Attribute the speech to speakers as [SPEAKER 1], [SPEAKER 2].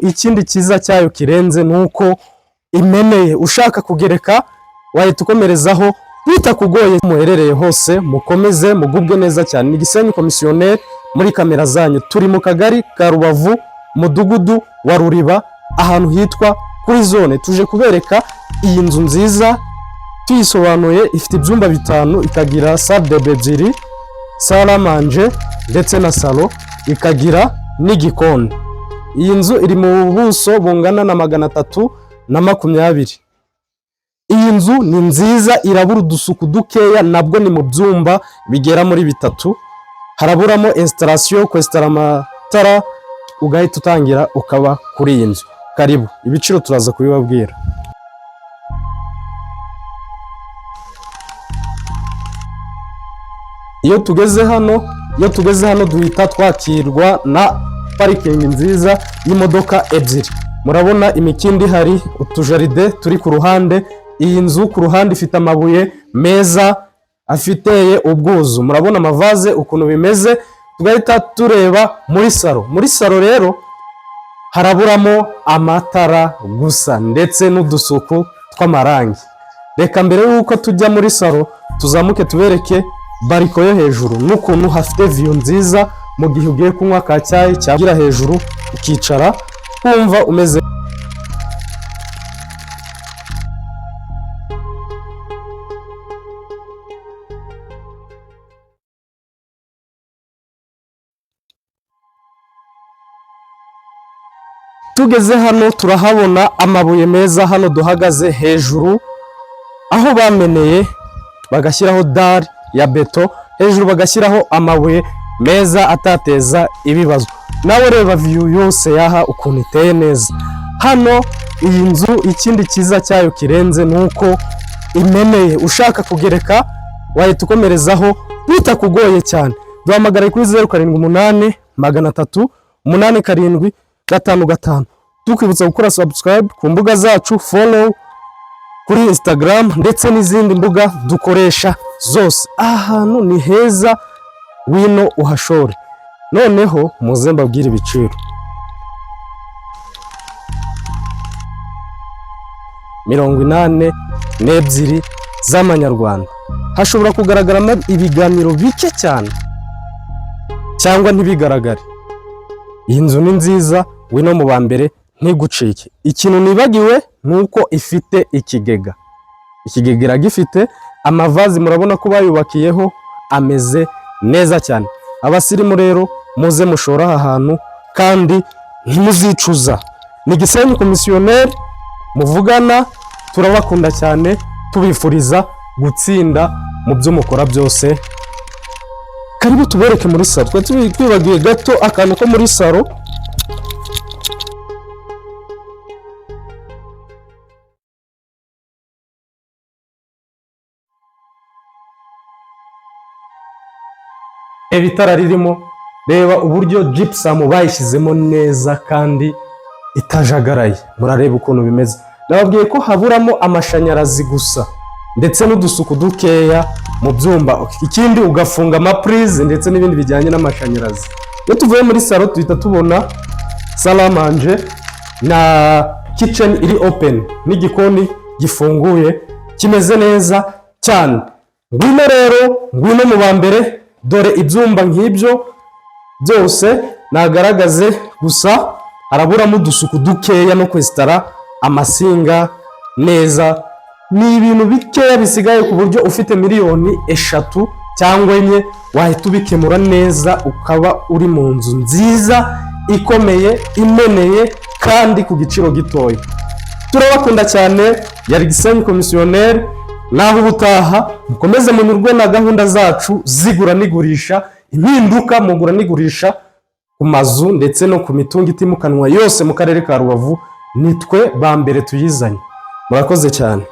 [SPEAKER 1] Ikindi cyiza cyayo kirenze nuko imeneye, ushaka kugereka wahita ukomerezaho bitakugoye. Muherereye hose mukomeze mugubwe neza cyane. Ni Gisenyi Komisiyoneri muri kamera zanyu, turi mu kagari ka Rubavu, mudugudu wa Ruriba, ahantu hitwa kuri zone. Tuje kubereka iyi nzu nziza tuyisobanuye, ifite ibyumba 5, ikagira salle de bain ebyiri, salle à manger ndetse na salo, ikagira n'igikoni. Iyi nzu iri mu buso bungana na 320. Iyi nzu ni nziza, irabura udusuku dukeya, nabwo ni mu byumba bigera muri 3. Haraburamo installation, kwestara amatara, ugahita utangira ukaba kuri iyi nzu. Karibu, ibiciro turaza kubibabwira. Iyo tugeze hano duhita twakirwa na parikingi nziza y'imodoka 2. Murabona imikindi hari utujaride turi ku ruhande. Iyi nzu ku ruhande ifite amabuye meza afiteye ubwuzu. Murabona amavaze ukuntu bimeze. Tugahita tureba muri salo. Muri salo rero haraburamo amatara gusa ndetse n'udusuku tw'amarangi. Reka mbere yuko tujya muri salo tuzamuke tubereke bariko yo hejuru n'ukuntu hafite view nziza mu gihe ugiye kunywa ka cyayi cyagira hejuru ukicara kumva umeze. Tugeze hano turahabona amabuye meza. Hano duhagaze hejuru aho bameneye bagashyiraho dari ya beto, hejuru bagashyiraho amabuye meza atateza ibibazo. Nawe reba view yose yaha ukuntu iteye neza. Hano iyi nzu ikindi cyiza cyayo kirenze nuko imeneye, ushaka kugereka wahita ukomerezaho bitakugoye cyane. Duhamagare kuri 078 300 875. Tukwibutsa gukora subscribe ku mbuga zacu, follow kuri Instagram ndetse n'izindi mbuga dukoresha zose. Ahantu ni heza, wino uhashore. Noneho muze mbabwire ibiciro. 82 z'amanyarwanda. Hashobora kugaragaramo ibiganiro bike cyane cyangwa ntibigaragare. Iyi nzu ni nziza, wino mu bambere ntigucike. Ikintu nibagiwe nuko ifite ikigega. Ikigega iragifite, amavazi murabona ko bayubakiyeho ameze neza cyane. Abasirimu rero muze mushora aha hantu kandi ntimuzicuza. Ni Gisenyi Komisiyoneri muvugana, turabakunda cyane, tubifuriza gutsinda mu byo mukora byose. Karibu tubereke muri salo. Twibagiye gato akantu ko muri salo. Ibitara ririmo, reba uburyo gypsum bayishyizemo neza kandi itajagaraye. Murareba ukuntu bimeze. Nababwiye ko haburamo amashanyarazi gusa ndetse n'udusuku dukeya mu byumba. Ikindi ugafunga amaprize ndetse n'ibindi bijyanye n'amashanyarazi. Iyo tuvuye muri salo tuhita tubona salle à manger na kitchen iri open n'igikoni gifunguye kimeze neza cyane. Ngwino rero, ngwino mu bambere, dore ibyumba nk'ibyo byose nagaragaze, gusa haraburamo udusuku dukeya no kwestara amasinga neza. Ni ibintu bikeya bisigaye ku buryo ufite miliyoni 3 cyangwa 4 wahita ubikemura neza, ukaba uri mu nzu nziza ikomeye imeneye kandi ku giciro gitoya. Turabakunda cyane. Yari Gisenyi Komisiyoneri. Naho ubutaha mukomeze munyurwe na gahunda zacu zigura n'igurisha, impinduka mu gura n'igurisha ku mazu ndetse no ku mitungo itimukanwa yose mu karere ka Rubavu. Nitwe ba mbere tuyizanye. Murakoze cyane.